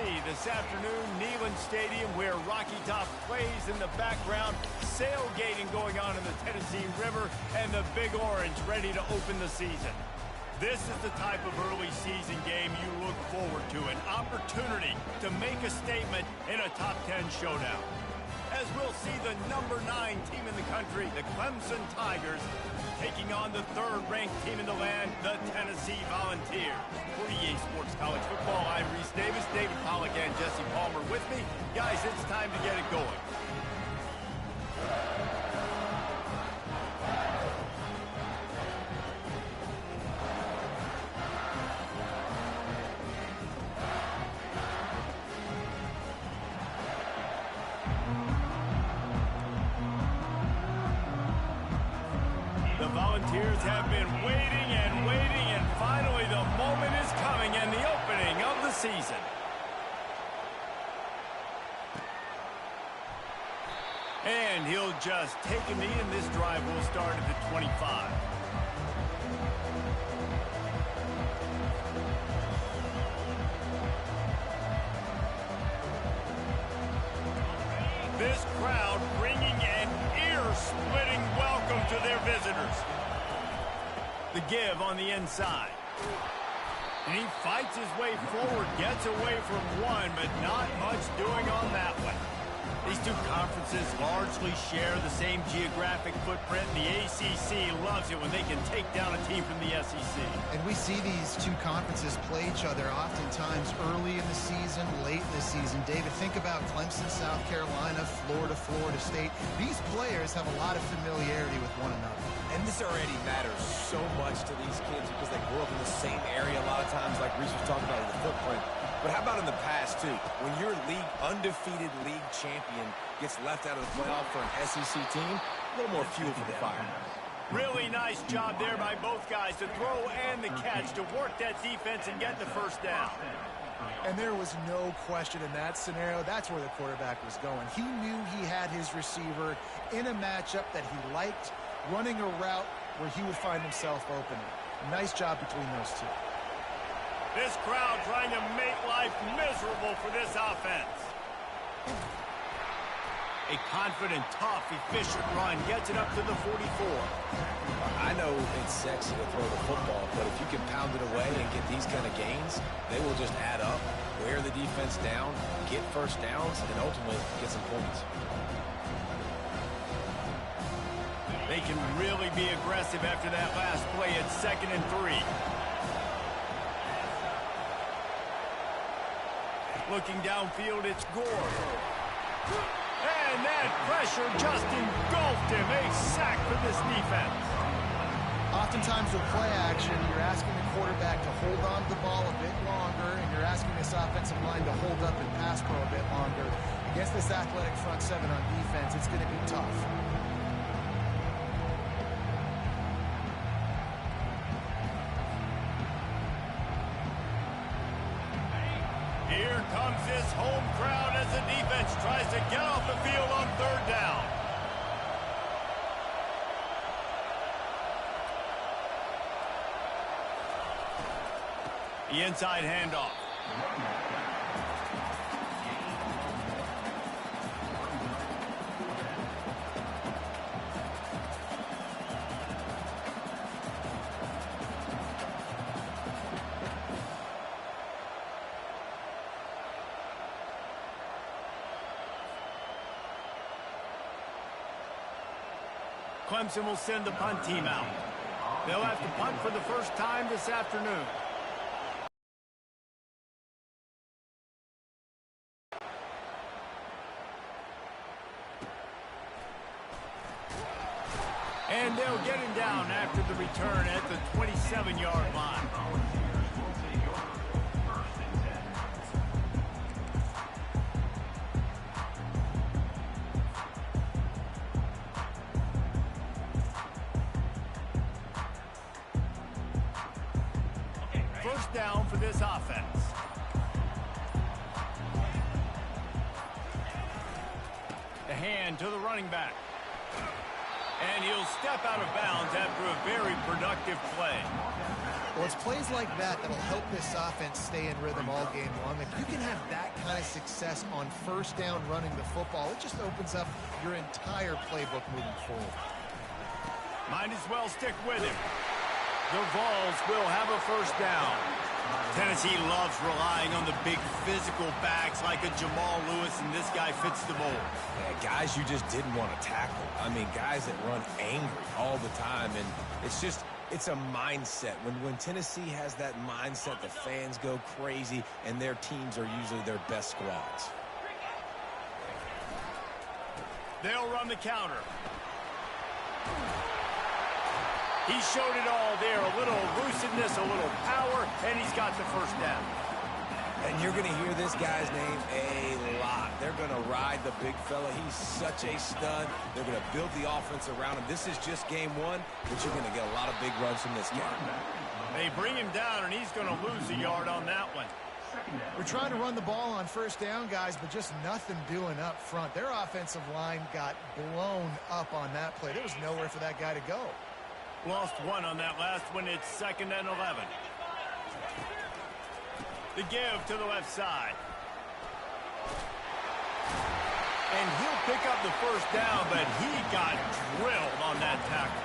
this afternoon, Neyland Stadium, where Rocky Top plays in the background, sailgating going on in the Tennessee River, and the Big Orange ready to open the season. This is the type of early season game you look forward to, an opportunity to make a statement in a top 10 showdown. As we'll see the number 9 team in the country, the Clemson Tigers, taking on the third-ranked team in the land, the Tennessee Volunteers. For EA Sports College Football, I'm Reese Davis, David Pollack, and Jesse Palmer with me. Guys, it's time to get it going. Volunteers have been waiting and finally the moment is coming and the opening of the season. And he'll just take a knee, and this drive will start at the 25. This crowd bringing an ear-splitting welcome to their visitors. The give on the inside. And he fights his way forward, gets away from one, but not much doing on that one. These two conferences largely share the same geographic footprint, and the ACC loves it when they can take down a team from the SEC. And we see these two conferences play each other oftentimes early in the season, late in the season. David, think about Clemson, South Carolina, Florida, Florida State. These players have a lot of familiarity with one another. And this already matters so much to these kids because they grew up in the same area a lot of times, like Reese was talking about in the footprint. But how about in the past, too? When your undefeated league champion gets left out of the playoff for an SEC team, a little more fuel for the fire. Really nice job there by both guys to throw and the catch to work that defense and get the first down. And there was no question in that scenario. That's where the quarterback was going. He knew he had his receiver in a matchup that he liked, running a route where he would find himself open. Nice job between those two. This crowd trying to make life miserable for this offense. A confident, tough, efficient run gets it up to the 44. I know it's sexy to throw the football, but if you can pound it away and get these kind of gains, they will just add up, wear the defense down, get first downs, and ultimately get some points. They can really be aggressive after that last play at 2nd and 3. Looking downfield, it's Gore. And that pressure just engulfed him. A sack for this defense. Oftentimes with play action, you're asking the quarterback to hold on to the ball a bit longer, and you're asking this offensive line to hold up and pass pro a bit longer. Against this athletic front seven on defense, it's going to be tough. Here comes this home crowd as the defense tries to get off the field on 3rd down. The inside handoff. Clemson will send the punt team out. They'll have to punt for the first time this afternoon. And they'll get him down after the return at the 27-yard line. First down for this offense. The hand to the running back. And he'll step out of bounds after a very productive play. Well, it's plays like that that'll help this offense stay in rhythm all game long. If you can have that success on first down running the football, it just opens up your entire playbook moving forward. Might as well stick with him. The Vols will have a first down. Tennessee loves relying on the big physical backs like a Jamal Lewis, and this guy fits the mold. Yeah, guys you just didn't want to tackle. I mean, guys that run angry all the time, and it's a mindset. When Tennessee has that mindset, the fans go crazy, and their teams are usually their best squads. They'll run the counter. He showed it all there, a little elusiveness, a little power, and he's got the first down. And you're going to hear this guy's name a lot. They're going to ride the big fella. He's such a stud. They're going to build the offense around him. This is just game one, but you're going to get a lot of big runs from this game. They bring him down, and he's going to lose a yard on that one. We're trying to run the ball on first down, guys, but just nothing doing up front. Their offensive line got blown up on that play. There was nowhere for that guy to go. Lost one on that last one. It's 2nd and 11. The give to the left side. And he'll pick up the first down, but he got drilled on that tackle.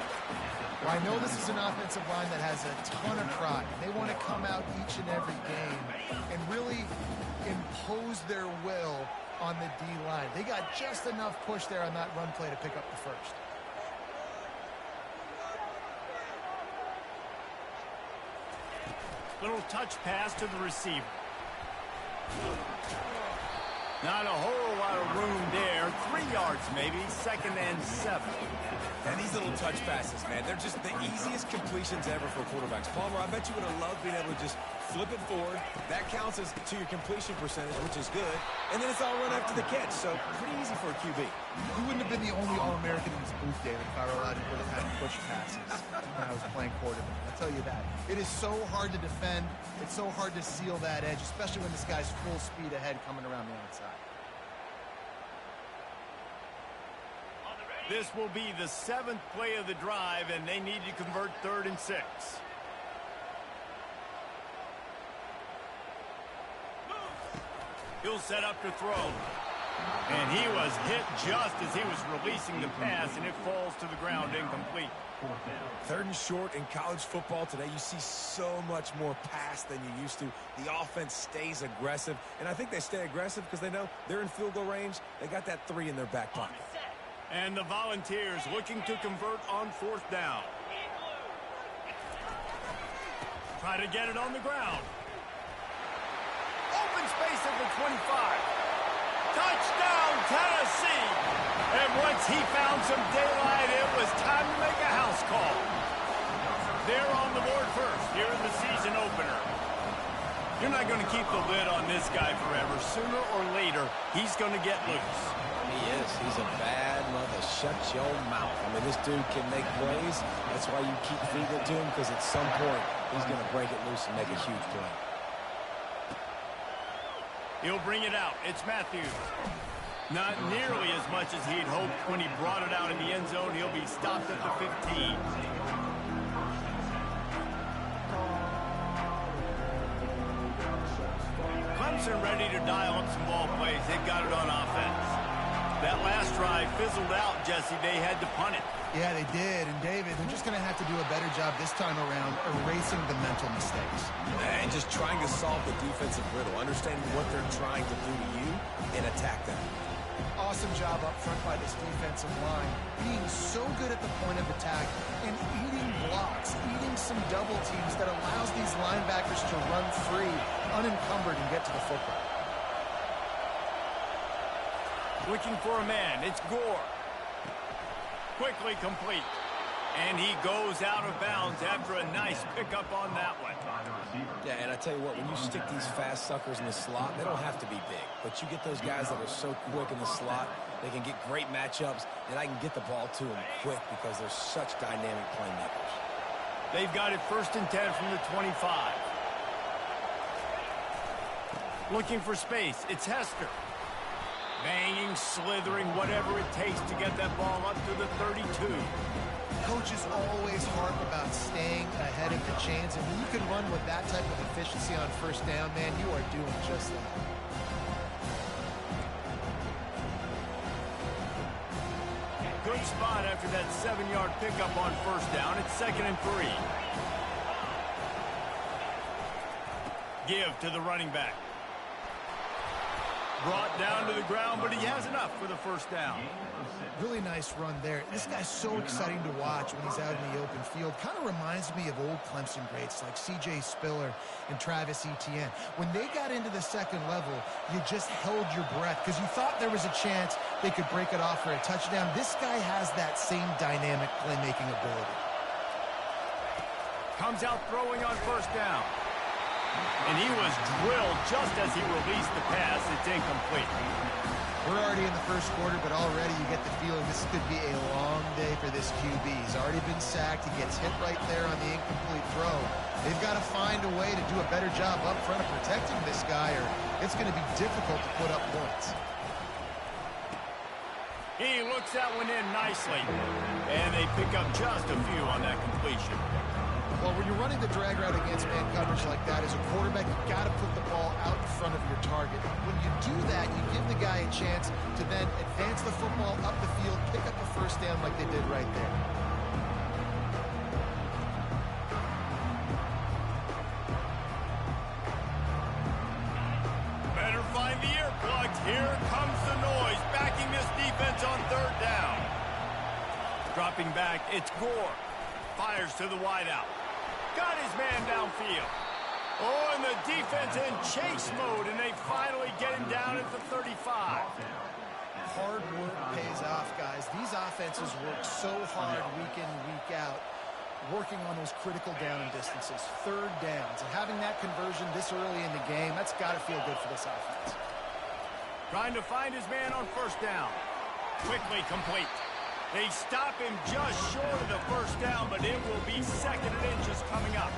Well, I know this is an offensive line that has a ton of pride. They want to come out each and every game and really impose their will on the D-line. They got just enough push there on that run play to pick up the first. Little touch pass to the receiver. Not a whole lot of room there. 3 yards maybe. 2nd and 7. And these little touch passes, man, they're just the easiest completions ever for quarterbacks. Palmer, I bet you would have loved being able to just flip it forward. That counts as to your completion percentage, which is good. And then it's all run after the catch, so pretty easy for a QB. He wouldn't have been the only All-American in his booth, David, if I were allowed to would have had push passes when I was playing quarterback. I'll tell you that. It is so hard to defend. It's so hard to seal that edge, especially when this guy's full speed ahead coming around the outside. This will be the 7th play of the drive, and they need to convert 3rd and 6. He'll set up to throw. And he was hit just as he was releasing the pass, and it falls to the ground incomplete. 3rd and short in college football today. You see so much more pass than you used to. The offense stays aggressive, and I think they stay aggressive because they know they're in field goal range. They got that 3 in their back pocket. And the Volunteers looking to convert on 4th down. Try to get it on the ground. Open space at the 25. Touchdown, Tennessee! And once he found some daylight, it was time to make a house call. They're on the board first here in the season opener. You're not going to keep the lid on this guy forever. Sooner or later, he's going to get loose. He is. He's a bad mother. Shut your mouth. I mean, this dude can make plays. That's why you keep feeding it to him, because at some point, he's going to break it loose and make a huge play. He'll bring it out. It's Matthews. Not nearly as much as he'd hoped when he brought it out in the end zone. He'll be stopped at the 15. Clemson ready to dial up some ball plays. They've got it on offense. That last drive fizzled out, Jesse. They had to punt it. Yeah, they did. And, David, they're just going to have to do a better job this time around erasing the mental mistakes. And just trying to solve the defensive riddle, understanding what they're trying to do to you and attack them. Awesome job up front by this defensive line, being so good at the point of attack and eating blocks, eating some double teams that allows these linebackers to run free, unencumbered, and get to the football. Looking for a man. It's Gore. Quickly complete. And he goes out of bounds after a nice pickup on that one. Yeah, and I tell you what, when you stick these fast suckers in the slot, they don't have to be big. But you get those guys that are so quick in the slot, they can get great matchups, and I can get the ball to them quick because they're such dynamic playmakers. They've got it 1st and 10 from the 25. Looking for space. It's Hester. Banging, slithering, whatever it takes to get that ball up to the 32. Coaches always harp about staying ahead of the chains, and when you can run with that type of efficiency on 1st down, man, you are doing just that. good spot after that 7-yard pickup on first down. It's 2nd and 3. Give to the running back. Brought down to the ground, but he has enough for the first down. Really nice run there. This guy's so exciting to watch when he's out in the open field. Kind of reminds me of old Clemson greats like C.J. Spiller and Travis Etienne. When they got into the second level, you just held your breath because you thought there was a chance they could break it off for a touchdown. This guy has that same dynamic playmaking ability. Comes out throwing on first down. And he was drilled just as he released the pass. It's incomplete. We're already in the first quarter, but already you get the feeling this could be a long day for this QB. He's already been sacked. He gets hit right there on the incomplete throw. They've got to find a way to do a better job up front of protecting this guy, or it's going to be difficult to put up points. He looks that one in nicely. And they pick up just a few on that completion. Well, when you're running the drag route against man coverage like that, as a quarterback, you've got to put the ball out in front of your target. When you do that, you give the guy a chance to then advance the football up the field, pick up a first down like they did right there. Better find the earplugs. Here comes the noise, backing this defense on third down. Dropping back, it's Gore. Fires to the wideout. Got his man downfield. Oh, and the defense in chase mode, and they finally get him down at the 35. Hard work pays off, guys. These offenses work so hard week in, week out, working on those critical down and distances, third downs. And having that conversion this early in the game, that's got to feel good for this offense. Trying to find his man on first down. Quickly complete. They stop him just short of the first down, but it will be 2nd and inches coming up.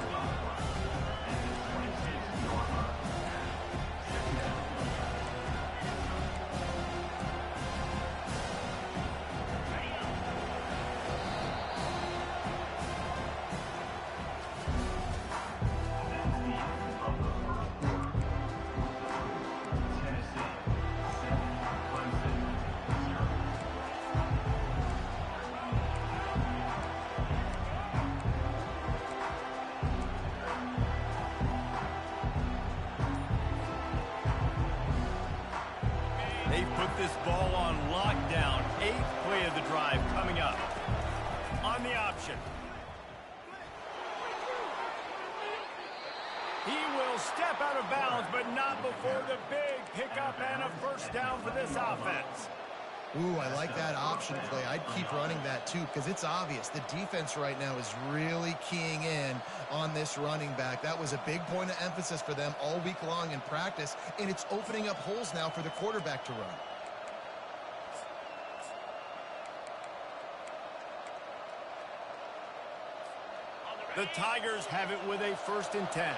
They've put this ball on lockdown. 8th play of the drive coming up. On the option. He will step out of bounds, but not before the big pickup and a first down for this offense. Ooh, I like that option play. I'd keep running that too because it's obvious the defense right now is really keying in on this running back. That was a big point of emphasis for them all week long in practice, and it's opening up holes now for the quarterback to run. The Tigers have it with a 1st and 10.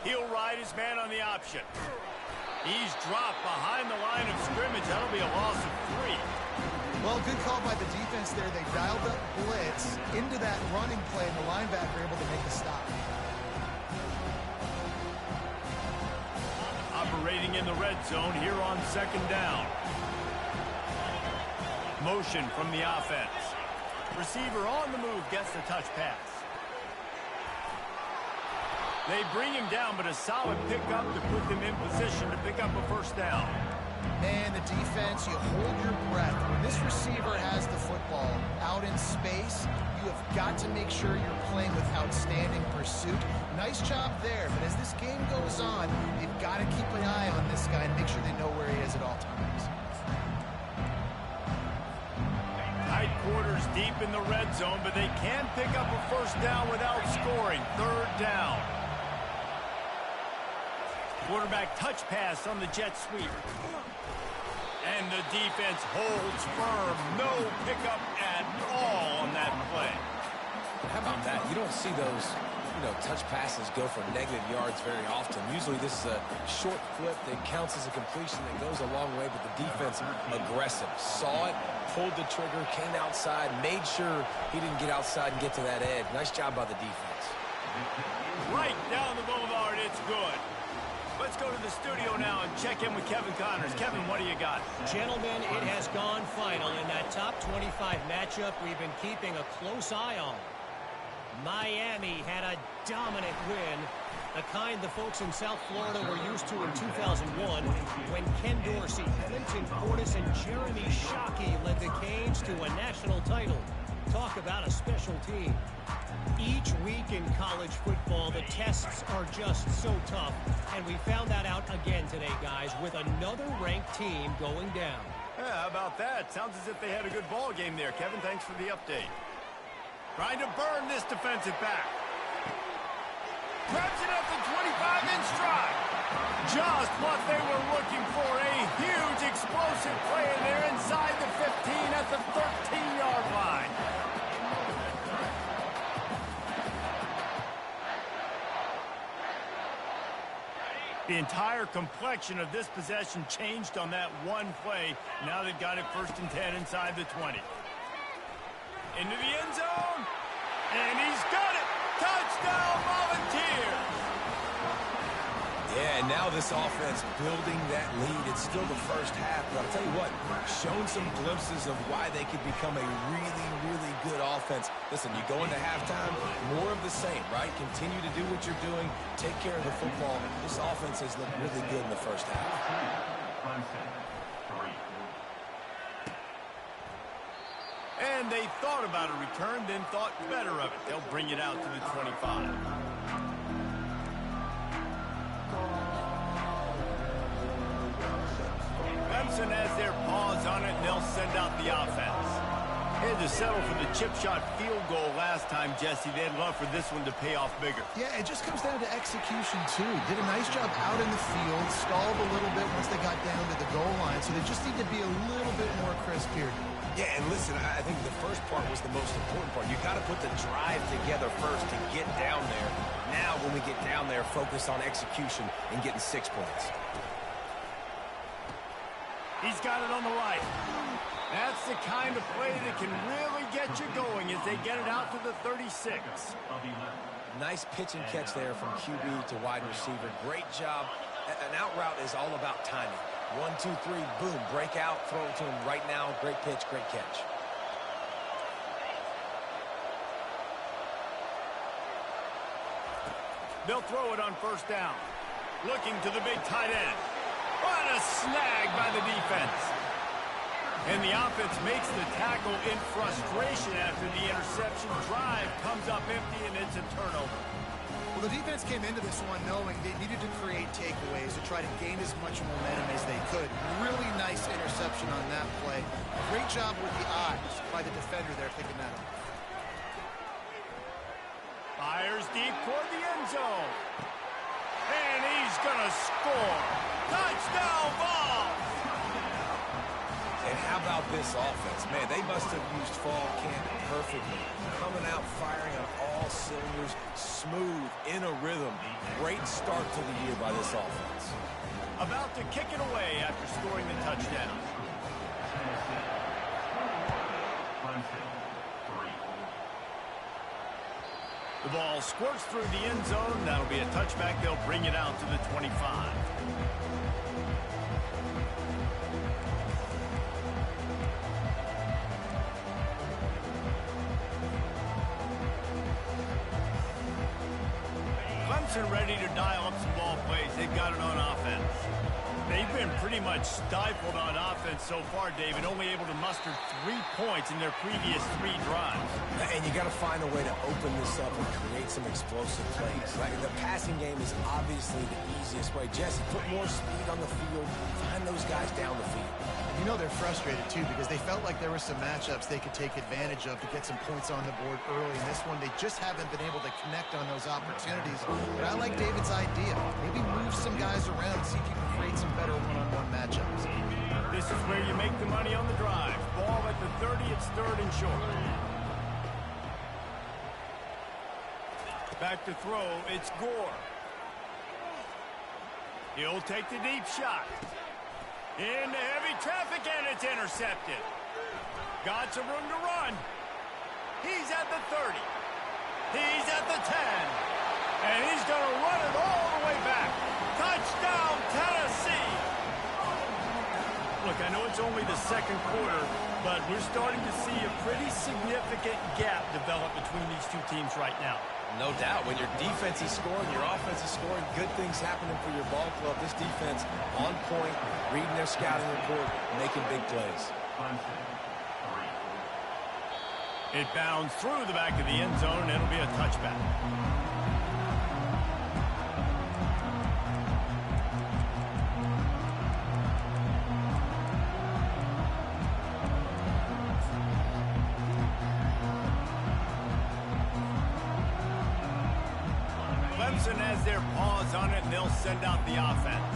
He'll ride his man on the option. He's dropped behind the line of scrimmage. That'll be a loss of 3. Well, good call by the defense there. They dialed up blitz into that running play, and the linebacker able to make the stop. Operating in the red zone here on 2nd down. Motion from the offense. Receiver on the move gets the touch pass. They bring him down, but a solid pickup to put them in position to pick up a first down. Man, the defense, you hold your breath. When this receiver has the football out in space, you have got to make sure you're playing with outstanding pursuit. Nice job there, but as this game goes on, they've got to keep an eye on this guy and make sure they know where he is at all times. Tight quarters deep in the red zone, but they can pick up a first down without scoring. 3rd down. Quarterback touch pass on the jet sweep. And the defense holds firm. No pickup at all on that play. How about that? You don't see those, touch passes go for negative yards very often. Usually this is a short clip that counts as a completion that goes a long way, but the defense aggressive. Saw it, pulled the trigger, came outside, made sure he didn't get outside and get to that edge. Nice job by the defense. Right down the boulevard, it's good. Let's go to the studio now and check in with Kevin Connors. Kevin, what do you got? Gentlemen, it has gone final in that top 25 matchup we've been keeping a close eye on. Miami had a dominant win, the kind the folks in South Florida were used to in 2001 when Ken Dorsey, Clinton Portis, and Jeremy Shockey led the Canes to a national title. Talk about a special team. Each week in college football, the tests are just so tough, and we found that out again today, guys, with another ranked team going down. Yeah, how about that? Sounds as if they had a good ball game there. Kevin, thanks for the update. Trying to burn this defensive back. Grabs it at the 25 in stride. Just what they were looking for. A huge explosive play, and they're inside the 15 at the 13-yard line. The entire complexion of this possession changed on that one play. Now they've got it 1st and 10 inside the 20. Into the end zone. And he's got it. Touchdown, Volunteers. Yeah, and now this offense building that lead. It's still the first half, but I'll tell you what, shown some glimpses of why they could become a really, really good offense. Listen, you go into halftime, more of the same, right? Continue to do what you're doing, take care of the football. This offense has looked really good in the first half. And they thought about a return, then thought better of it. They'll bring it out to the 25. Clemson has their paws on it, and they'll send out the offense. They had to settle for the chip shot field goal last time, Jesse. They'd love for this one to pay off bigger. Yeah, it just comes down to execution, too. Did a nice job out in the field, stalled a little bit once they got down to the goal line, so they just need to be a little bit more crisp here. Yeah, and listen, I think the first part was the most important part. You got to put the drive together first to get down there. Now, when we get down there, focus on execution and getting 6 points. He's got it on the right. That's the kind of play that can really get you going as they get it out to the 36. Nice pitch and catch there from QB to wide receiver. Great job. An out route is all about timing. 1, 2, 3, boom, break out, throw it to him right now. Great pitch, great catch. They'll throw it on 1st down. Looking to the big tight end. What a snag by the defense. And the offense makes the tackle in frustration after the interception. Drive comes up empty, and it's a turnover. Well, the defense came into this one knowing they needed to create takeaways to try to gain as much momentum as they could. Really nice interception on that play. Great job with the eyes by the defender there picking that up. Fires deep toward the end zone. And he's going to score. Touchdown ball. And how about this offense? Man, they must have used fall camp perfectly. Coming out, firing on all cylinders, smooth, in a rhythm. Great start to the year by this offense. About to kick it away after scoring the touchdown. The ball squirts through the end zone. That'll be a touchback. They'll bring it out to the 25. Clemson ready to dial up some ball plays. They've got it on offense. They've been pretty much stifled on offense so far, David, only able to muster 3 points in their previous 3 drives. And you got to find a way to open this up and create some explosive plays. Right? The passing game is obviously the easiest way. Jesse, put more speed on the field. Find those guys down the field. You know they're frustrated, too, because they felt like there were some matchups they could take advantage of to get some points on the board early. In this one, they just haven't been able to connect on those opportunities. But I like David's idea. Maybe move some guys around, see if you can create some better one-on-one matchups. This is where you make the money on the drive. Ball at the 30, it's 3rd and short. Back to throw, it's Gore. He'll take the deep shot. Into heavy traffic, and it's intercepted. Got some room to run. He's at the 30. He's at the 10. And he's going to run it all the way back. Touchdown! Look, I know it's only the second quarter, but we're starting to see a pretty significant gap develop between these two teams right now. No doubt. When your defense is scoring, your offense is scoring, good things happening for your ball club. This defense on point, reading their scouting report, making big plays. It bounds through the back of the end zone, and it'll be a touchback. Clemson has their paws on it, and they'll send out the offense.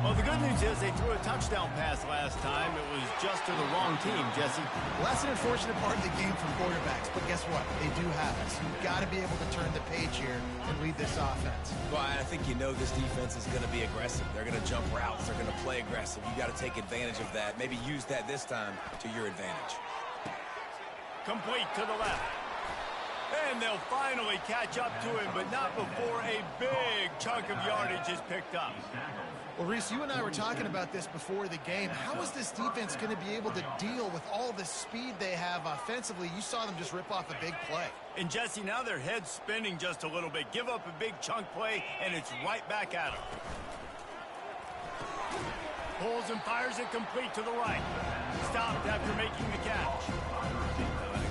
Well, the good news is they threw a touchdown pass last time. It was just to the wrong team, Jesse. Well, that's an unfortunate part of the game for quarterbacks, but guess what? They do have it. So you've got to be able to turn the page here and lead this offense. Well, I think you know this defense is going to be aggressive. They're going to jump routes. They're going to play aggressive. You've got to take advantage of that. Maybe use that this time to your advantage. Complete to the left. And they'll finally catch up to him, but not before a big chunk of yardage is picked up. Well, Reese, you and I were talking about this before the game. How is this defense going to be able to deal with all the speed they have offensively? You saw them just rip off a big play. And, Jesse, now their head's spinning just a little bit. Give up a big chunk play, and it's right back at them. Pulls and fires it complete to the right. Stopped after making the catch.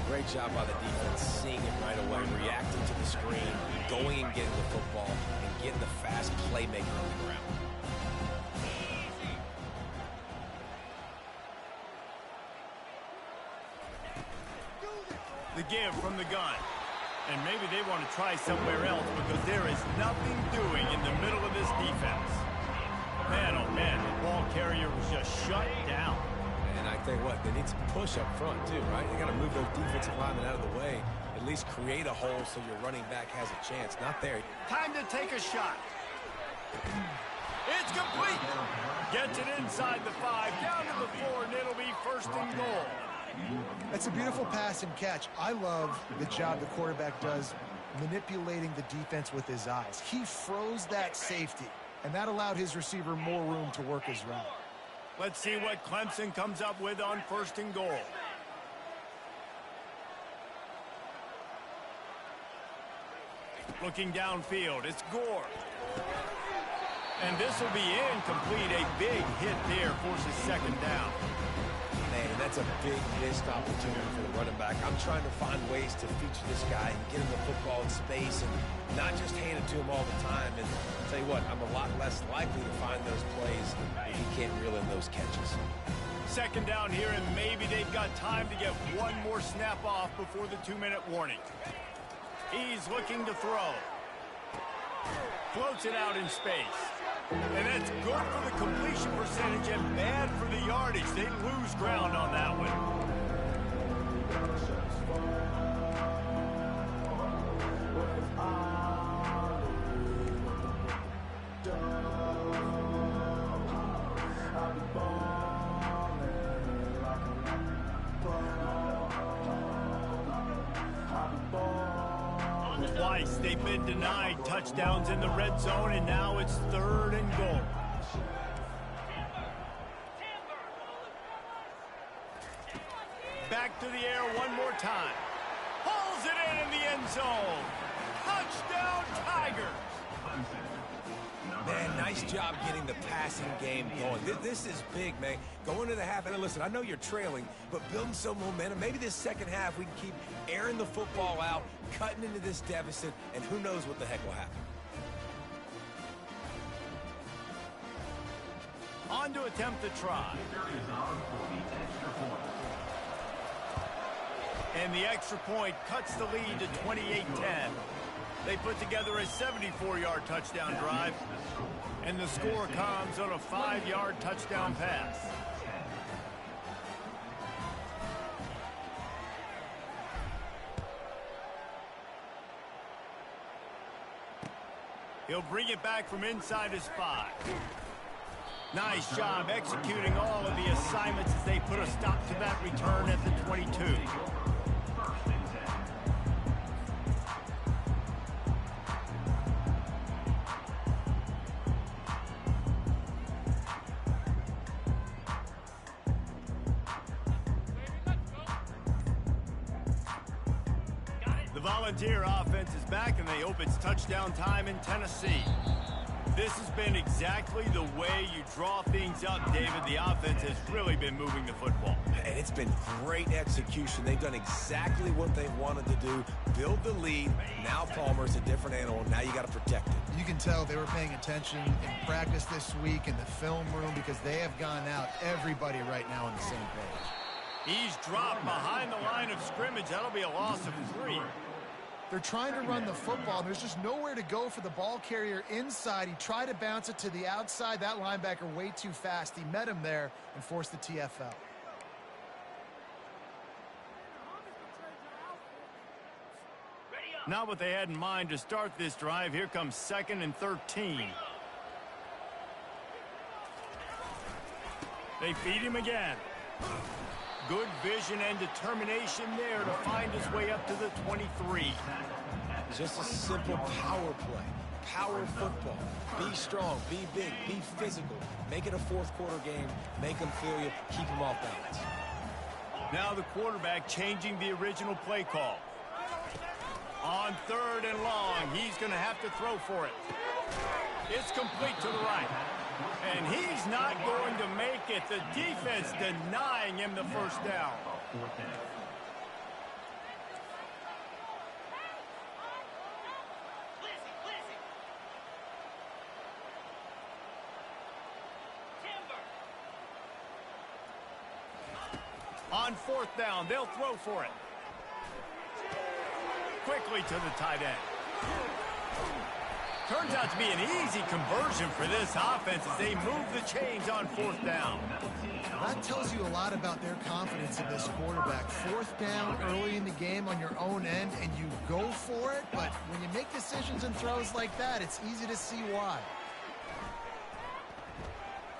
Great job by the defense, seeing it right away, reacting to the screen, going and getting the football, and getting the fast playmaker on the ground. The give from the gun. And maybe they want to try somewhere else because there is nothing doing in the middle of this defense. Man, oh man, the ball carrier was just shut down. And I tell you what, they need some push up front too, right? They got to move those defensive linemen out of the way, at least create a hole so your running back has a chance. Not there. Time to take a shot. It's complete. Gets it inside the 5, down to the 4, and it'll be first and goal. That's a beautiful pass and catch. I love the job the quarterback does manipulating the defense with his eyes. He froze that safety, and that allowed his receiver more room to work his route. Let's see what Clemson comes up with on first and goal. Looking downfield, it's Gore. And this will be incomplete. A big hit there forces second down. Man, that's a big missed opportunity for the running back. I'm trying to find ways to feature this guy and get him the football in space and not just hand it to him all the time. And I'll tell you what, I'm a lot less likely to find those plays if he can't reel in those catches. Second down here, and maybe they've got time to get one more snap off before the 2-minute warning. He's looking to throw. Floats it out in space. And that's good for the completion percentage and bad for the yardage. They lose ground on that one. Twice they've been denied touchdowns in the red zone, and now it's third and goal. Back to the air one more time. Pulls it in the end zone. Touchdown, Tigers. Man, nice job getting the passing game going. This is big, man. Going to the half, and listen, I know you're trailing, but building some momentum. Maybe this second half we can keep airing the football out, cutting into this deficit, and who knows what the heck will happen. On to attempt the try. And the extra point cuts the lead to 28-10. They put together a 74-yard touchdown drive, and the score comes on a 5-yard touchdown pass. He'll bring it back from inside his 5. Nice job executing all of the assignments as they put a stop to that return at the 22. Volunteer offense is back, and they hope it's touchdown time in Tennessee. This has been exactly the way you draw things up, David. The offense has really been moving the football. And it's been great execution. They've done exactly what they wanted to do. Build the lead. Now Palmer's a different animal. Now you got to protect it. You can tell they were paying attention in practice this week in the film room because they have gone out, everybody right now on the same page. He's dropped behind the line of scrimmage. That'll be a loss of 3. They're trying to run the football. There's just nowhere to go for the ball carrier inside. He tried to bounce it to the outside. That linebacker way too fast. He met him there and forced the TFL. Not what they had in mind to start this drive. Here comes 2nd and 13. They feed him again. Good vision and determination there to find his way up to the 23. Just a simple power play. Power football. Be strong, be big, be physical. Make it a fourth-quarter game. Make them feel you. Keep them off balance. Now the quarterback changing the original play call. On 3rd and long, he's going to have to throw for it. It's complete to the right. And he's not going to make it. The defense denying him the first down. On 4th down, they'll throw for it. Quickly to the tight end. Turns out to be an easy conversion for this offense as they move the chains on 4th down. That tells you a lot about their confidence in this quarterback. 4th down early in the game on your own end, and you go for it, but when you make decisions and throws like that, it's easy to see why.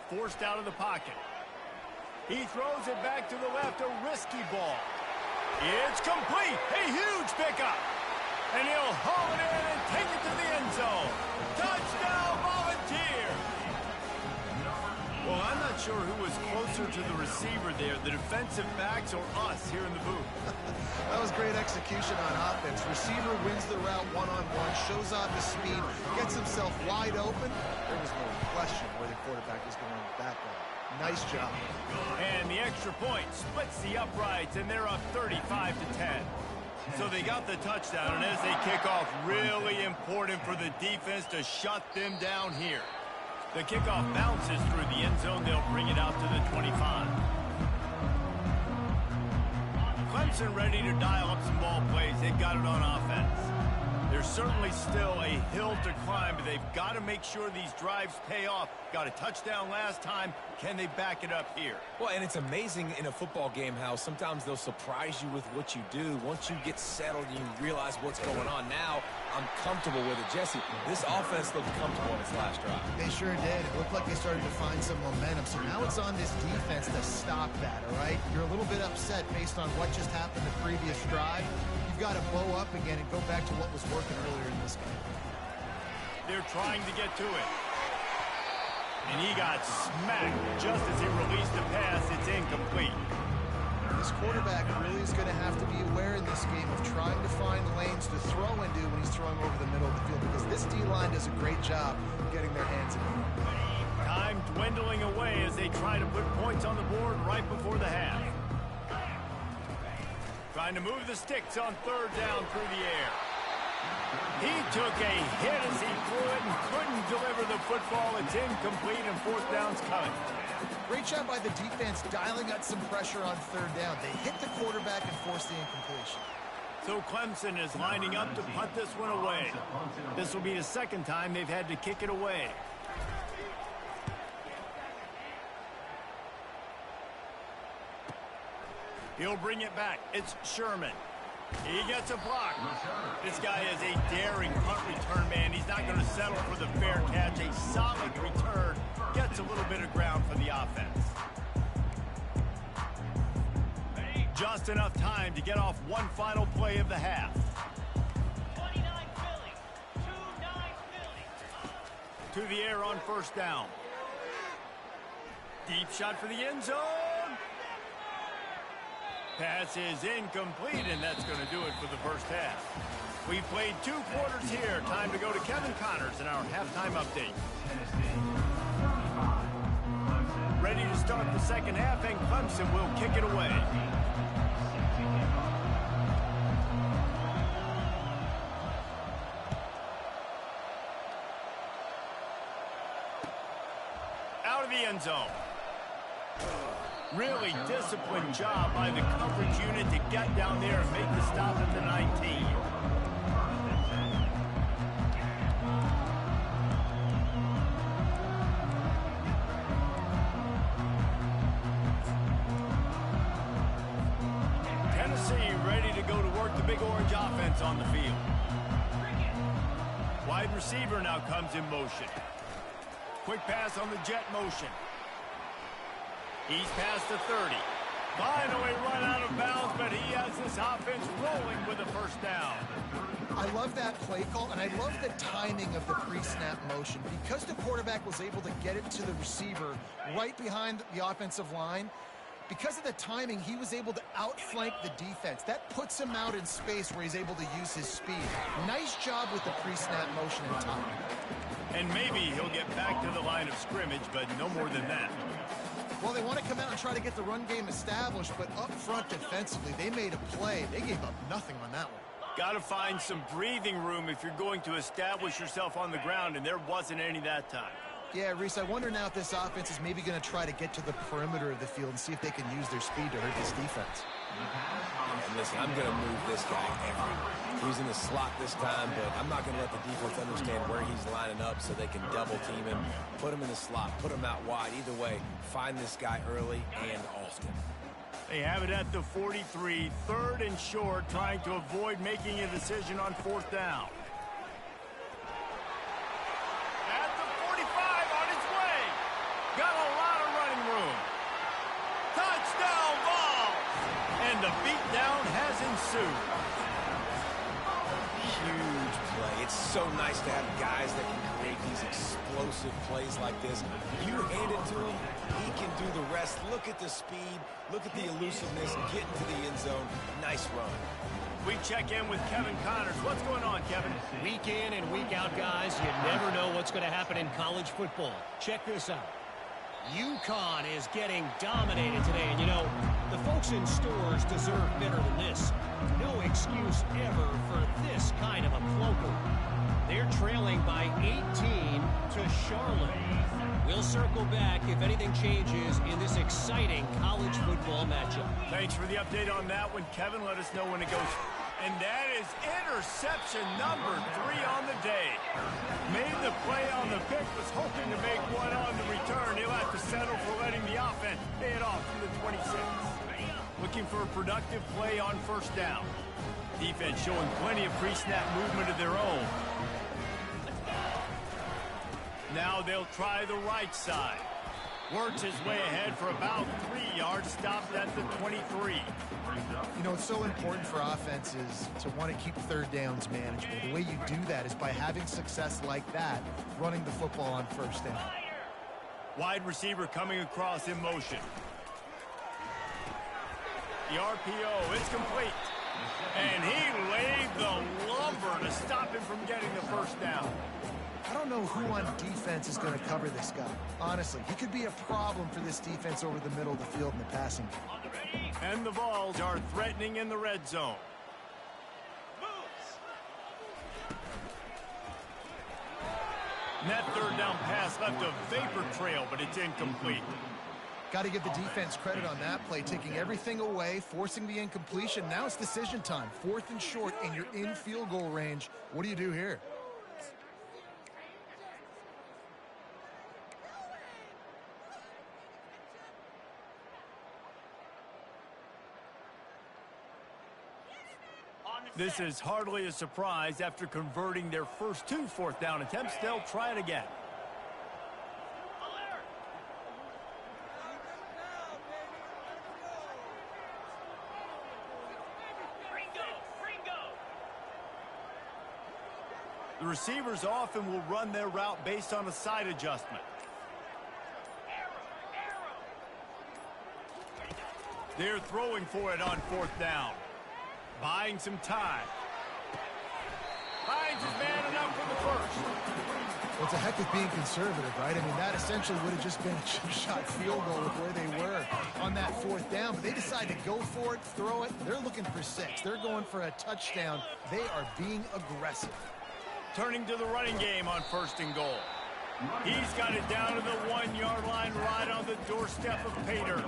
Forced out of the pocket. He throws it back to the left, a risky ball. It's complete, a huge pickup. And he'll haul it in and take it to the end zone. Touchdown, Volunteer! Well, I'm not sure who was closer to the receiver there, the defensive backs or us here in the booth. That was great execution on offense. Receiver wins the route one-on-one, shows off his speed, gets himself wide open. There was no question where the quarterback was going with that ball. Nice job. And the extra point splits the uprights, and they're up 35 to 10. So they got the touchdown, and as they kick off, really important for the defense to shut them down here. The kickoff bounces through the end zone. They'll bring it out to the 25. Clemson ready to dial up some ball plays. They've got it on offense. There's certainly still a hill to climb, but they've got to make sure these drives pay off. Got a touchdown last time. Can they back it up here? Well, and it's amazing in a football game how sometimes they'll surprise you with what you do. Once you get settled, you realize what's going on. Now, I'm comfortable with it. Jesse, this offense looked comfortable in its last drive. They sure did. It looked like they started to find some momentum. So now it's on this defense to stop that, all right? You're a little bit upset based on what just happened the previous drive. You've got to blow up again and go back to what was working earlier in this game. They're trying to get to it. And he got smacked just as he released the pass. It's incomplete. This quarterback really is going to have to be aware in this game of trying to find lanes to throw into when he's throwing over the middle of the field, because this D-line does a great job getting their hands in it. Time dwindling away as they try to put points on the board right before the half. Trying to move the sticks on 3rd down through the air. He took a hit as he threw it and couldn't deliver the football. It's incomplete, and 4th down's coming. Great job by the defense dialing up some pressure on 3rd down. They hit the quarterback and forced the incompletion. So Clemson is lining up to punt this one away. This will be the 2nd time they've had to kick it away. He'll bring it back. It's Sherman. He gets a block. This guy is a daring punt return man. He's not going to settle for the fair catch. A solid return. Gets a little bit of ground for the offense. Just enough time to get off one final play of the half. 29 Philly. 2-9 Philly. To the air on 1st down. Deep shot for the end zone. Pass is incomplete, and that's going to do it for the first half. We've played 2 quarters here. Time to go to Kevin Connors in our halftime update. Ready to start the second half, and Clemson will kick it away. Out of the end zone. Really disciplined job by the coverage unit to get down there and make the stop at the 19. Tennessee ready to go to work the Big Orange offense on the field. Wide receiver now comes in motion. Quick pass on the jet motion. He's past the 30. Finally run out of bounds, but he has this offense rolling with a first down. I love that play call, and I love the timing of the pre-snap motion. Because the quarterback was able to get it to the receiver right behind the offensive line, because of the timing, he was able to outflank the defense. That puts him out in space where he's able to use his speed. Nice job with the pre-snap motion and timing. And maybe he'll get back to the line of scrimmage, but no more than that. Well, they want to come out and try to get the run game established, but up front defensively, they made a play. They gave up nothing on that one. Got to find some breathing room if you're going to establish yourself on the ground, and there wasn't any that time. Yeah, Reese, I wonder now if this offense is maybe going to try to get to the perimeter of the field and see if they can use their speed to hurt this defense. And listen, I'm going to move this guy everywhere. He's in the slot this time, but I'm not going to let the defense understand where he's lining up so they can double team him, put him in the slot, put him out wide. Either way, find this guy early and often. They have it at the 43, 3rd and short, trying to avoid making a decision on 4th down. At the 45, on its way. Got a lot of running room. Touchdown ball! And the beatdown has ensued. Huge play. It's so nice to have guys that can create these explosive plays like this. You hand it to him, he can do the rest. Look at the speed, look at the elusiveness, get into the end zone. Nice run. We check in with Kevin Connors. What's going on, Kevin? Week in and week out, guys, you never know what's going to happen in college football. Check this out. UConn is getting dominated today, and you know, the folks in stores deserve better than this. No excuse ever for this kind of a clunker. They're trailing by 18 to Charlotte. We'll circle back if anything changes in this exciting college football matchup. Thanks for the update on that one, Kevin. Let us know when it goes. And that is interception number 3 on the day. Made the play on the pick, was hoping to make one on the return. He'll have to settle for letting the offense pay it off from the 26. Looking for a productive play on 1st down. Defense showing plenty of pre-snap movement of their own. Now they'll try the right side. Works his way ahead for about 3 yards, stopped at the 23. You know, it's so important for offenses to want to keep 3rd downs manageable. The way you do that is by having success like that, running the football on 1st down. Wide receiver coming across in motion. The RPO, it's complete. And he laid the lumber to stop him from getting the 1st down. I don't know who on defense is going to cover this guy. Honestly, he could be a problem for this defense over the middle of the field in the passing game. And the Vols are threatening in the red zone. And that 3rd down pass left a vapor trail, but it's incomplete. Got to give the defense credit on that play, taking everything away, forcing the incompletion. Now it's decision time. 4th and short, and you're in field goal range. What do you do here? This is hardly a surprise. After converting their first 2 4th down attempts, they'll try it again. The receivers often will run their route based on a side adjustment. They're throwing for it on 4th down. Buying some time. Finds his man enough for the first. Well, it's a heck of being conservative, right? I mean, that essentially would have just been a chip-shot field goal with where they were on that 4th down. But they decide to go for it, throw it. They're looking for 6. They're going for a touchdown. They are being aggressive. Turning to the running game on 1st and goal. He's got it down to the 1-yard line right on the doorstep of Pater.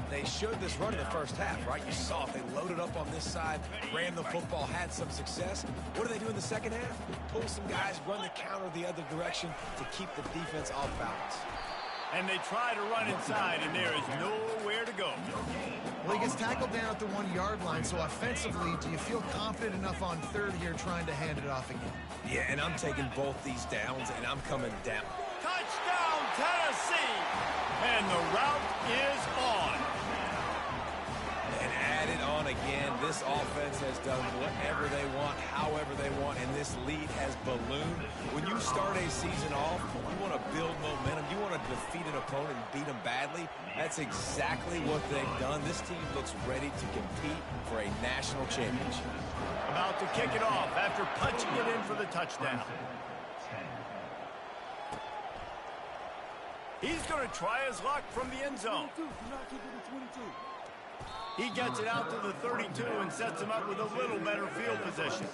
They showed this run in the first half, right? You saw it. They loaded up on this side, ran the football, had some success. What do they do in the second half? Pull some guys, run the counter the other direction to keep the defense off balance. And they try to run inside, and there is nowhere to go. Well, he gets tackled down at the 1-yard line, so offensively, do you feel confident enough on 3rd here trying to hand it off again? Yeah, and I'm taking both these downs, and I'm coming down. Touchdown, Tennessee! And the route is on. And add it on again. This offense has done whatever they want, however they want, and this lead has ballooned. When you start a season off, you want to build momentum. You want to defeat an opponent and beat them badly. That's exactly what they've done. This team looks ready to compete for a national championship. About to kick it off after punching it in for the touchdown. He's going to try his luck from the end zone. He gets it out to the 32 and sets him up with a little better field position.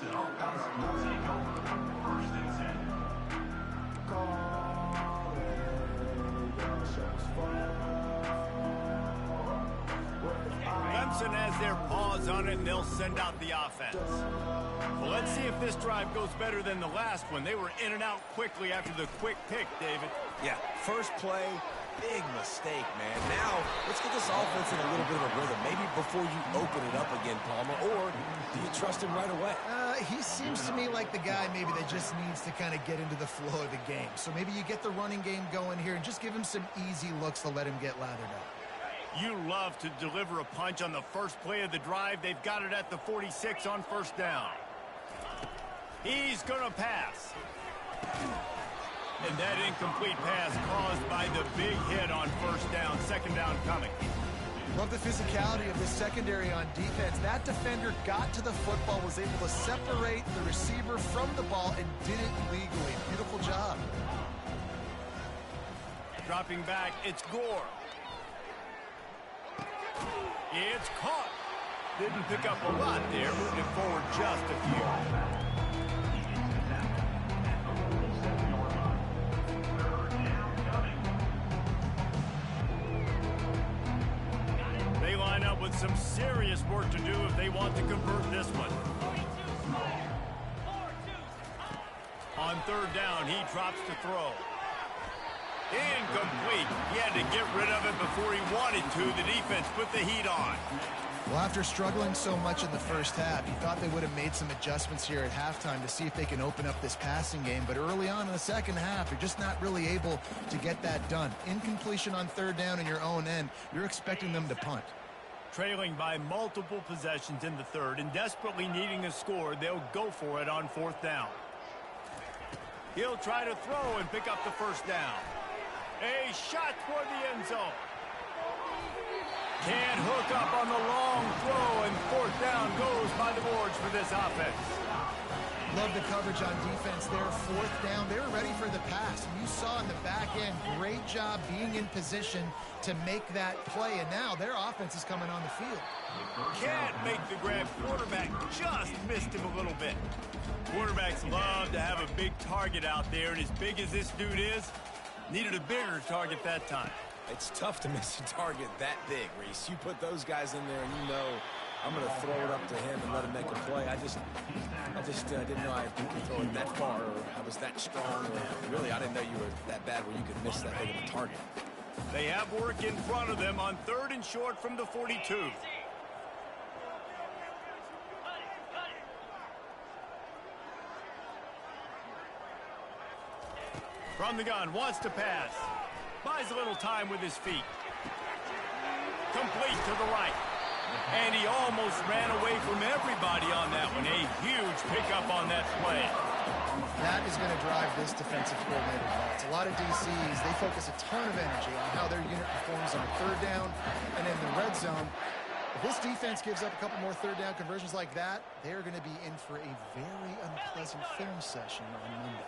Clemson has their paws on it, and they'll send out the offense. Well, let's see if this drive goes better than the last one. They were in and out quickly after the quick pick, David. Yeah, first play, big mistake, man. Now, let's get this offense in a little bit of a rhythm. Maybe before you open it up again, Palmer, or do you trust him right away? He seems to me like the guy maybe that just needs to kind of get into the flow of the game. So maybe you get the running game going here and just give him some easy looks to let him get lathered up. You love to deliver a punch on the first play of the drive. They've got it at the 46 on 1st down. He's going to pass. And that incomplete pass caused by the big hit on 1st down. 2nd down coming. Love the physicality of the secondary on defense. That defender got to the football, was able to separate the receiver from the ball, and did it legally. Beautiful job. Dropping back, it's Gore. It's caught. Didn't pick up a lot there, moving it forward just a few. They line up with some serious work to do if they want to convert this one. On 3rd down, he drops to throw. Incomplete. He had to get rid of it before he wanted to. The defense put the heat on. Well, after struggling so much in the first half, you thought they would have made some adjustments here at halftime to see if they can open up this passing game. But early on in the second half, you're just not really able to get that done. Incompletion on 3rd down in your own end, you're expecting them to punt. Trailing by multiple possessions in the 3rd and desperately needing a score, they'll go for it on 4th down. He'll try to throw and pick up the 1st down. A shot toward the end zone. Can't hook up on the long throw, and 4th down goes by the boards for this offense. Love the coverage on defense there. 4th down, they're ready for the pass. And you saw in the back end, great job being in position to make that play. And now their offense is coming on the field. Can't make the grab. Quarterback just missed him a little bit. Quarterbacks love to have a big target out there, and as big as this dude is, needed a bigger target that time. It's tough to miss a target that big, Reese. You put those guys in there and you know I'm going to throw it up to him and let him make a play. I just didn't know I could throw it that far, or I was that strong. Or really, I didn't know you were that bad where you could miss that big of a target. They have work in front of them on 3rd and short from the 42. From the gun, wants to pass. Buys a little time with his feet. Complete to the right. And he almost ran away from everybody on that one. A huge pickup on that play. That is going to drive this defensive coordinator nuts. A lot of DCs, they focus a ton of energy on how their unit performs on 3rd down and in the red zone. If this defense gives up a couple more third down conversions like that, they're going to be in for a very unpleasant film session on Monday.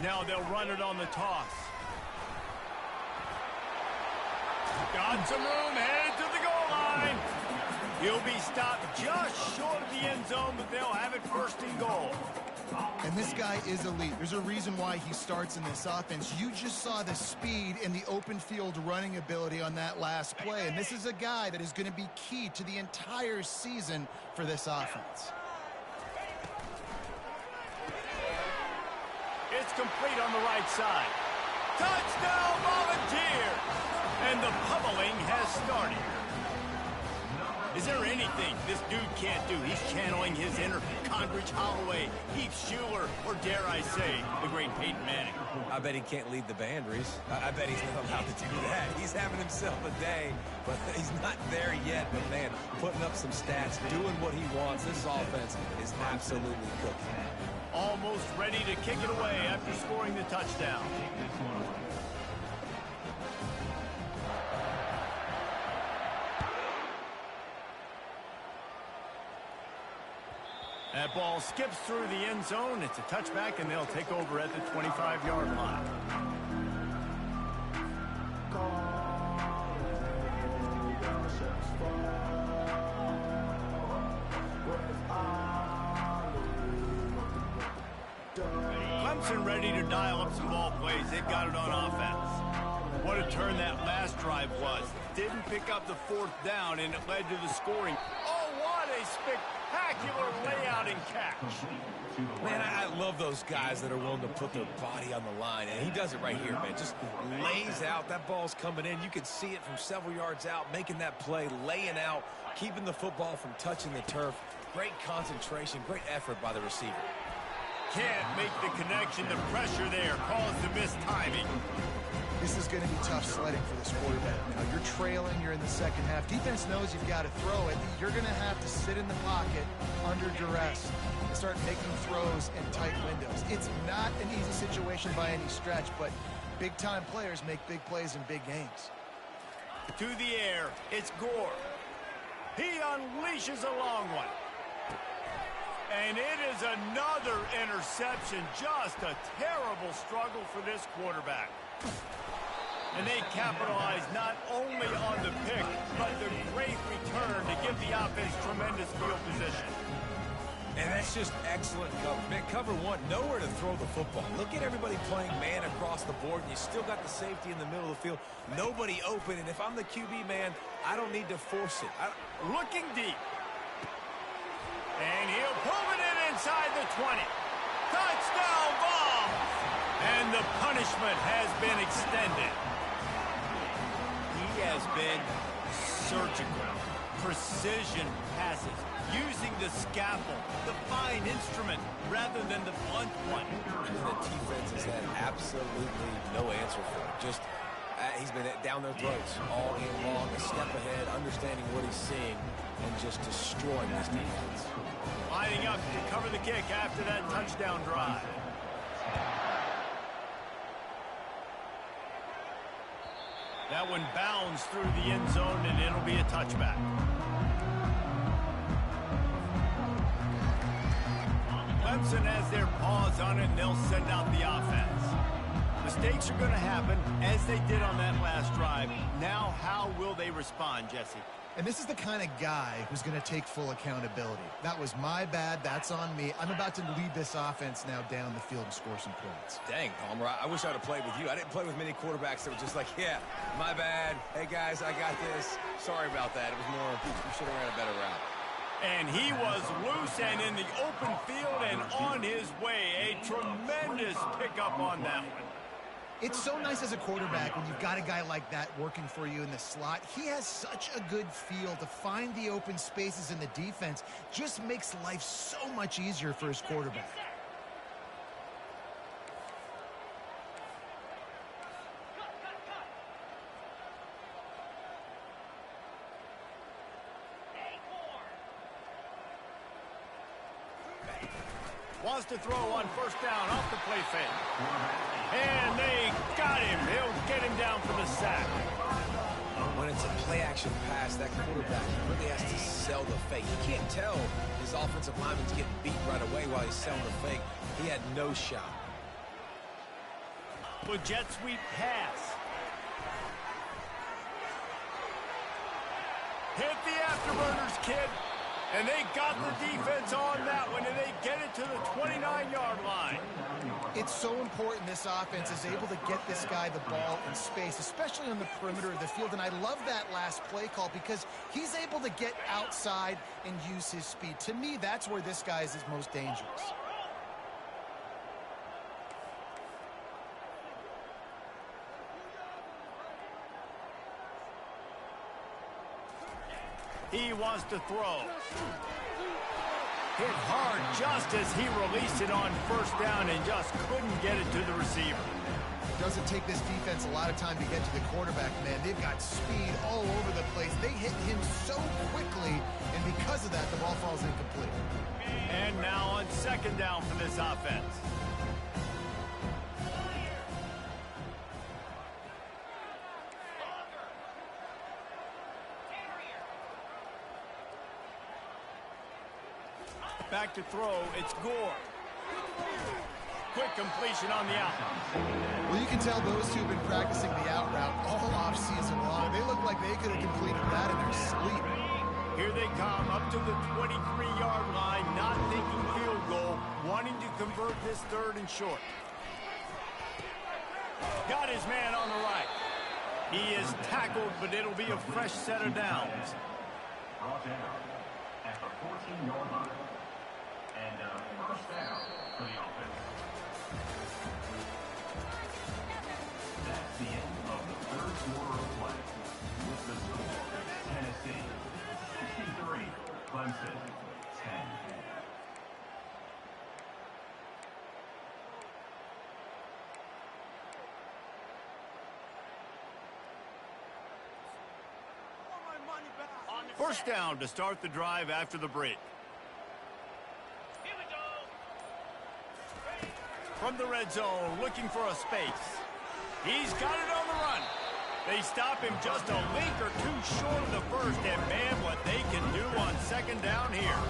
Now they'll run it on the toss. Got some room, headed to the goal line. He'll be stopped just short of the end zone, but they'll have it first and goal. And this guy is elite. There's a reason why he starts in this offense. You just saw the speed and the open field running ability on that last play. And this is a guy that is going to be key to the entire season for this offense. It's complete on the right side. Touchdown, Volunteer! And the pummeling has started. Is there anything this dude can't do? He's channeling his inner Condridge Holloway, Heath Schuler, or dare I say, the great Peyton Manning. I bet he can't lead the band, Reese. I bet he's not allowed to do that. He's having himself a day, but he's not there yet. But, man, putting up some stats, doing what he wants. This offense is absolutely cooking. Almost ready to kick it away after scoring the touchdown. That ball skips through the end zone. It's a touchback, and they'll take over at the 25-yard line. Clemson ready to dial up some ball plays. They've got it on offense. What a turn that last drive was. Didn't pick up the fourth down, and it led to the scoring. Oh, what a spectacular layout and catch. Man, I love those guys that are willing to put their body on the line, and he does it right here, man. Just lays out. That ball's coming in. You can see it from several yards out, making that play, laying out, keeping the football from touching the turf. Great concentration, great effort by the receiver. Can't make the connection. The pressure there caused the missed timing. This is going to be tough sledding for this quarterback. Now, you're trailing, you're in the second half. Defense knows you've got to throw it. You're going to have to sit in the pocket under duress and start making throws in tight windows. It's not an easy situation by any stretch, but big-time players make big plays in big games. To the air, it's Gore. He unleashes a long one. And it is another interception. Just a terrible struggle for this quarterback. And they capitalize not only on the pick, but the great return to give the offense tremendous field position. And that's just excellent cover. Man, cover one, nowhere to throw the football. Look at everybody playing man across the board, and you still got the safety in the middle of the field. Nobody open, and if I'm the QB man, I don't need to force it. Looking deep. And he'll pull it in inside the 20. Touchdown ball! And the punishment has been extended. He has been surgical. Precision passes. Using the scalpel, the fine instrument, rather than the blunt one. The defense has had absolutely no answer for it. Just, he's been down their throats all game long, a step ahead, understanding what he's seeing, and just destroying this defense. Lining up to cover the kick after that touchdown drive. That one bounds through the end zone, and it'll be a touchback. Clemson has their paws on it, and they'll send out the offense. Mistakes are going to happen, as they did on that last drive. Now, how will they respond, Jesse? And this is the kind of guy who's going to take full accountability. That was my bad. That's on me. I'm about to lead this offense now down the field and score some points. Dang, Palmer, I wish I would have played with you. I didn't play with many quarterbacks that were just like, yeah, my bad. Hey, guys, I got this. Sorry about that. It was more, you should have ran a better route. And he was loose and in the open field and on his way. A tremendous pickup on that one. It's so nice as a quarterback when you've got a guy like that working for you in the slot. He has such a good feel to find the open spaces in the defense. Just makes life so much easier for his quarterback. Wants to throw on first down off the play fake. And they got him. He'll get him down for the sack. when it's a play-action pass, that quarterback really has to sell the fake. You can't tell his offensive lineman's getting beat right away while he's selling the fake. He had no shot. The jet sweep pass. Hit the afterburners, kid. And they got the defense on that one, and they get it to the 29-yard line. It's so important this offense is able to get this guy the ball in space, especially on the perimeter of the field. And I love that last play call because he's able to get outside and use his speed. To me, that's where this guy is his most dangerous. He wants to throw. Hit hard just as he released it on first down and just couldn't get it to the receiver. It doesn't take this defense a lot of time to get to the quarterback, man. They've got speed all over the place. They hit him so quickly, and because of that, the ball falls incomplete. And now on second down for this offense. Back to throw, it's Gore. Quick completion on the out. Well, you can tell those two have been practicing the out route all off-season long. They look like they could have completed that in their sleep. Here they come up to the 23-yard line, not thinking field goal, wanting to convert this third and short. Got his man on the right. He is tackled, but it'll be a fresh set of downs. Brought down at the 14-yard line. And first down for the offense. That's the end of the third quarter of play. With the score, Tennessee 63, Clemson 10. First down to start the drive after the break. From the red zone, looking for a space. He's got it on the run. They stop him just a link or two short of the first, and man, what they can do on second down here.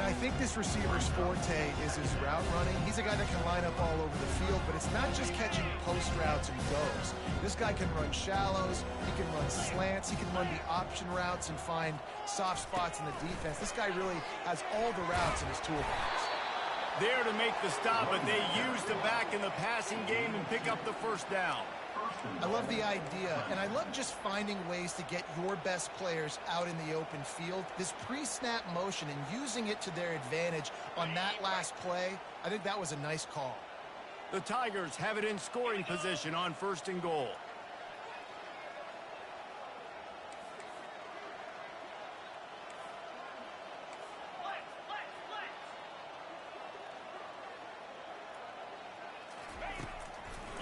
Now, I think this receiver's forte is his route running. He's a guy that can line up all over the field, but it's not just catching post routes and goes. This guy can run shallows, he can run slants, he can run the option routes and find soft spots in the defense. This guy really has all the routes in his toolbox. There to make the stop, but they use the back in the passing game and pick up the first down. I love the idea, and I love just finding ways to get your best players out in the open field. This pre-snap motion and using it to their advantage on that last play, I think that was a nice call. The Tigers have it in scoring position on first and goal.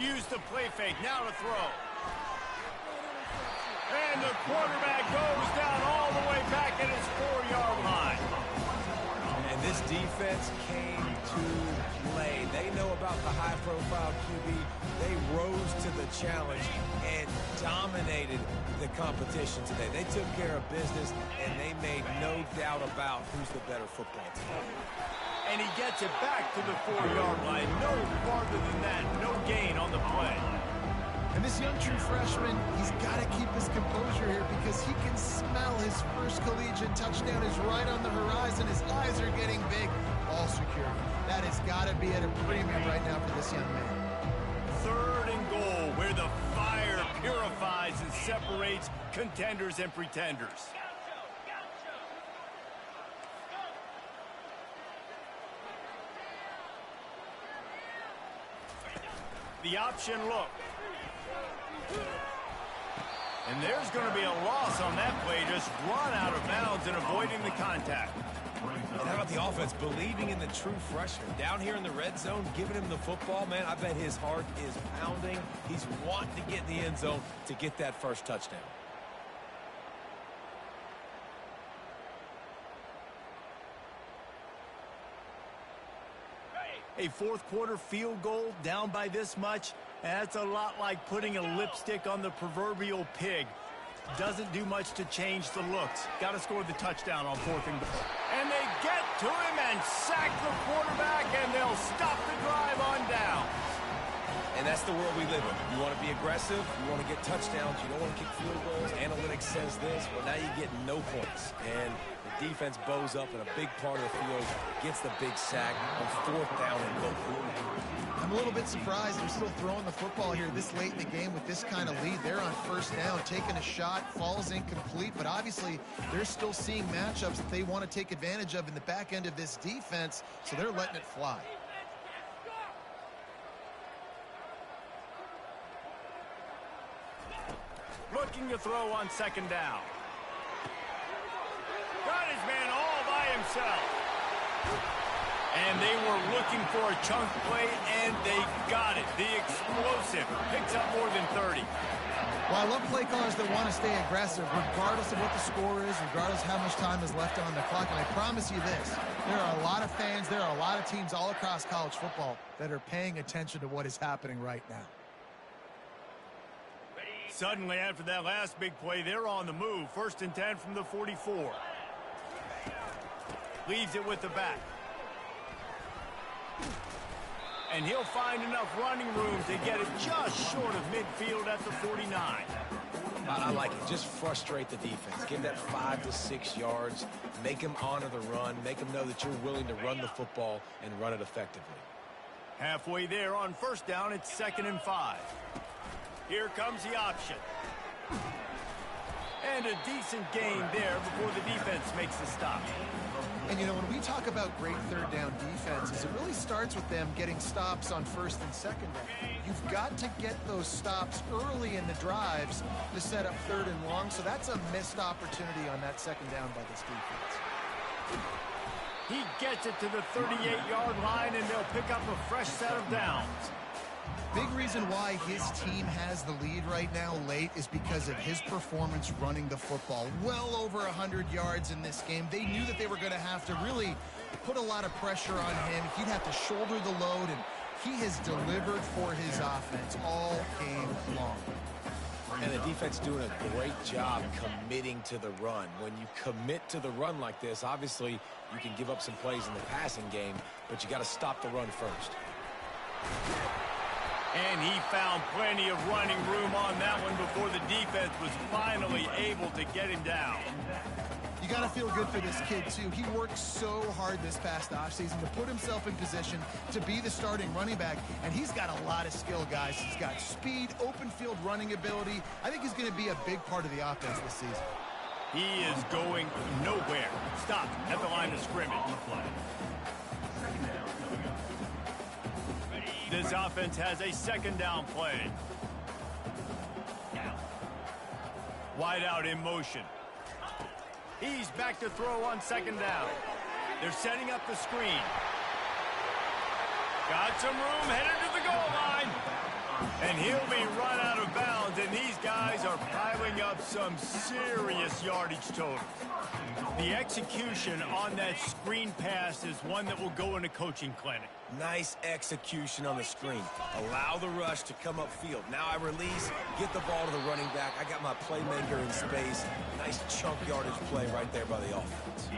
Use the play fake, now to throw. And the quarterback goes down all the way back at his 4-yard line. And this defense came to play. They know about the high-profile QB. They rose to the challenge and dominated the competition today. They took care of business, and they made no doubt about who's the better football team. And he gets it back to the 4-yard line. No farther than that. No gain on the play. And this young true freshman, he's got to keep his composure here because he can smell his first collegiate touchdown is right on the horizon. His eyes are getting big. Ball security. That has got to be at a premium right now for this young man. Third and goal, where the fire purifies and separates contenders and pretenders. The option look. And there's going to be a loss on that play. Just run out of bounds and avoiding the contact. And how about the offense believing in the true freshman? Down here in the red zone, giving him the football, man, I bet his heart is pounding. He's wanting to get in the end zone to get that first touchdown. A fourth quarter field goal down by this much, that's a lot like putting a lipstick on the proverbial pig. Doesn't do much to change the looks. Got to score the touchdown on 4th and goal. And they get to him and sack the quarterback, and they'll stop the drive on down. And that's the world we live in. You want to be aggressive, you want to get touchdowns, you don't want to kick field goals. Analytics says this, well, now you get no points. And the defense bows up in a big part of the field, gets the big sack on 4th down and goal. I'm a little bit surprised they're still throwing the football here this late in the game with this kind of lead. They're on 1st down, taking a shot, falls incomplete, but obviously they're still seeing matchups that they want to take advantage of in the back end of this defense, so they're letting it fly. Looking to throw on 2nd down. Got his man all by himself. And they were looking for a chunk play, and they got it. The explosive picks up more than 30. Well, I love play callers that want to stay aggressive, regardless of what the score is, regardless of how much time is left on the clock. And I promise you this, there are a lot of fans, there are a lot of teams all across college football that are paying attention to what is happening right now. Suddenly, after that last big play, they're on the move. 1st and 10 from the 44. Leaves it with the back. And he'll find enough running room to get it just short of midfield at the 49. I like it. Just frustrate the defense. Give that 5 to 6 yards. Make them honor the run. Make them know that you're willing to run the football and run it effectively. Halfway there on 1st down, it's 2nd and 5. Here comes the option. And a decent gain there before the defense makes the stop. And, you know, when we talk about great 3rd down defenses, it really starts with them getting stops on 1st and 2nd down. You've got to get those stops early in the drives to set up 3rd and long, so that's a missed opportunity on that 2nd down by this defense. He gets it to the 38-yard line, and they'll pick up a fresh set of downs. Big reason why his team has the lead right now late is because of his performance running the football. Well over 100 yards in this game. They knew that they were going to have to really put a lot of pressure on him. He'd have to shoulder the load, and he has delivered for his offense all game long. And the defense doing a great job committing to the run. When you commit to the run like this, obviously you can give up some plays in the passing game, but you got to stop the run first. And he found plenty of running room on that one before the defense was finally able to get him down. You got to feel good for this kid, too. He worked so hard this past offseason to put himself in position to be the starting running back, and he's got a lot of skill, guys. He's got speed, open field running ability. I think he's going to be a big part of the offense this season. He is going nowhere. Stop at the line of scrimmage. This offense has a 2nd down play. Wide out in motion. He's back to throw on 2nd down. They're setting up the screen. Got some room, headed to the goal line. And he'll be run out of bounds, and these guys are piling up some serious yardage totals. The execution on that screen pass is one that will go in a coaching clinic. Nice execution on the screen. Allow the rush to come upfield. Now I release, get the ball to the running back. I got my playmaker in space. Nice chunk yardage play right there by the offense.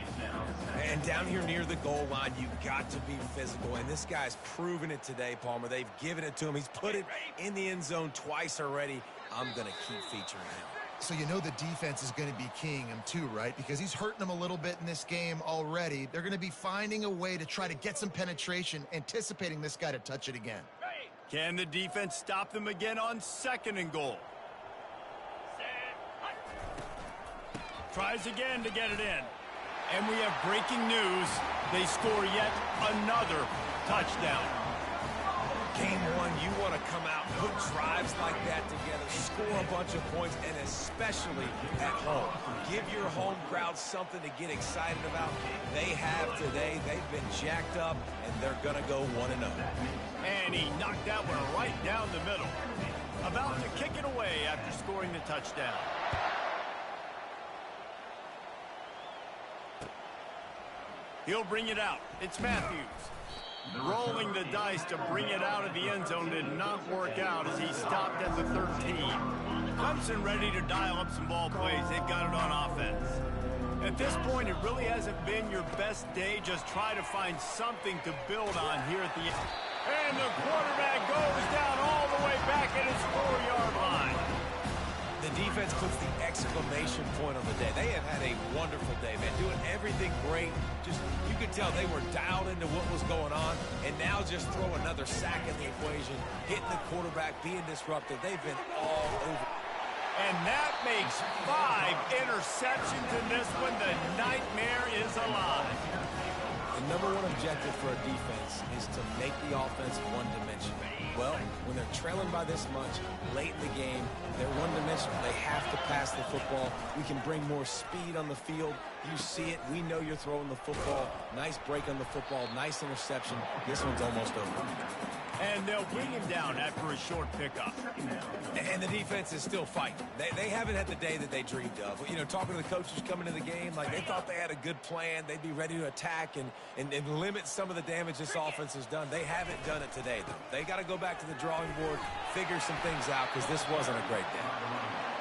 And down here near the goal line, you've got to be physical. And this guy's proven it today, Palmer. They've given it to him. He's put it in the end zone twice already. I'm going to keep featuring him. So you know the defense is going to be keying him too, right? Because he's hurting them a little bit in this game already. They're going to be finding a way to try to get some penetration, anticipating this guy to touch it again. Can the defense stop them again on 2nd and goal? Tries again to get it in. And we have breaking news. They score yet another touchdown. Game one, you want to come out, put drives like that together, score a bunch of points, and especially at home. Give your home crowd something to get excited about. They have today. They've been jacked up, and they're going to go 1-0. And he knocked that one right down the middle. About to kick it away after scoring the touchdown. He'll bring it out. It's Matthews. Rolling the dice to bring it out of the end zone did not work out as he stopped at the 13. Clemson ready to dial up some ball plays. They've got it on offense. At this point, it really hasn't been your best day. Just try to find something to build on here at the end. And the quarterback goes down all the way back at his 4-yard line. The defense puts the exclamation point on the day. They have had a wonderful day, man. Doing everything great. Just, you could tell they were dialed into what was going on. And now just throw another sack in the equation. Hitting the quarterback, being disruptive. They've been all over. And that makes 5 interceptions in this one. The nightmare is alive. The number one objective for a defense is to make the offense one-dimensional. Well, when they're trailing by this much, late in the game, they're one-dimensional. They have to pass the football. We can bring more speed on the field. You see it. We know you're throwing the football. Nice break on the football. Nice interception. This one's almost over. And they'll bring him down after a short pickup. And the defense is still fighting. They haven't had the day that they dreamed of. You know, talking to the coaches coming into the game, like they thought they had a good plan. They'd be ready to attack and limit some of the damage this offense has done. They haven't done it today, though. They got to go back to the drawing board, figure some things out, because this wasn't a great day.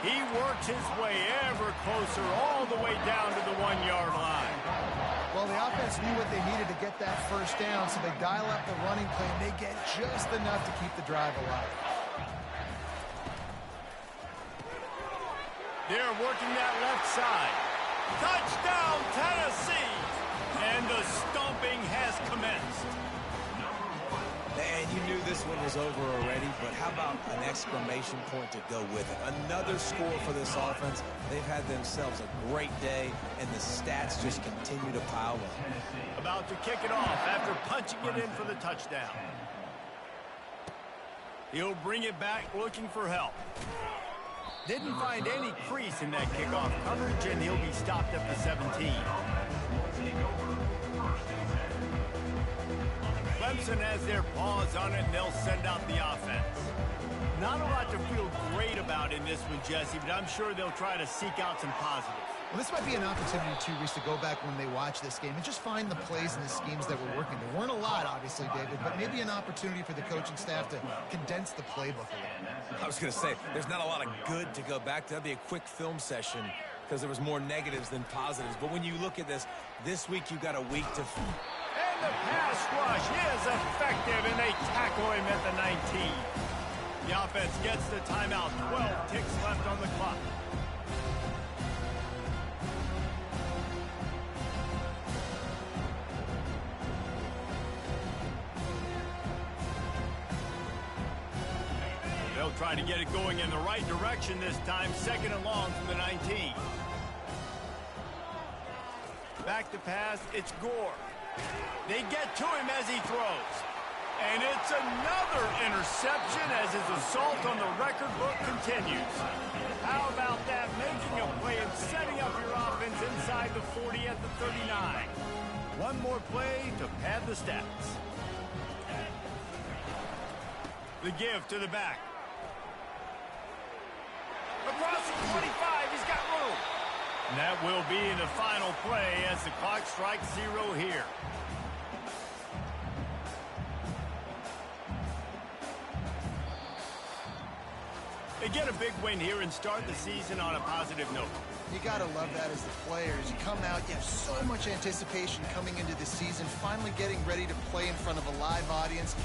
He works his way ever closer all the way down to the 1-yard line. Well, the offense knew what they needed to get that first down, so they dial up the running play, and they get just enough to keep the drive alive. They're working that left side. Touchdown, Tennessee! And the stomping has commenced. And you knew this one was over already, but how about an exclamation point to go with it? Another score for this offense. They've had themselves a great day, and the stats just continue to pile up. About to kick it off after punching it in for the touchdown. He'll bring it back looking for help. Didn't find any crease in that kickoff coverage, and he'll be stopped at the 17. Clemson has their paws on it, and they'll send out the offense. Not a lot to feel great about in this one, Jesse, but I'm sure they'll try to seek out some positives. Well, this might be an opportunity, too, Reese, to go back when they watch this game and just find the plays and the schemes that were working. There weren't a lot, obviously, David, but maybe an opportunity for the coaching staff to condense the playbook a little. I was going to say, there's not a lot of good to go back to. That'd be a quick film session because there was more negatives than positives. But when you look at this week you got a week to... And the pass rush is effective, and they tackle him at the 19. The offense gets the timeout. 12 ticks left on the clock. They'll try to get it going in the right direction this time. 2nd and long from the 19. Back to pass. It's Gore. They get to him as he throws. And it's another interception as his assault on the record book continues. How about that? Making a play and setting up your offense inside the 40 at the 39. One more play to pad the stats. The give to the back. Across the 25, he's got room. And that will be the final play as the clock strikes 0 here. They get a big win here and start the season on a positive note. You got to love that as the players. You come out, you have so much anticipation coming into the season, finally getting ready to play in front of a live audience.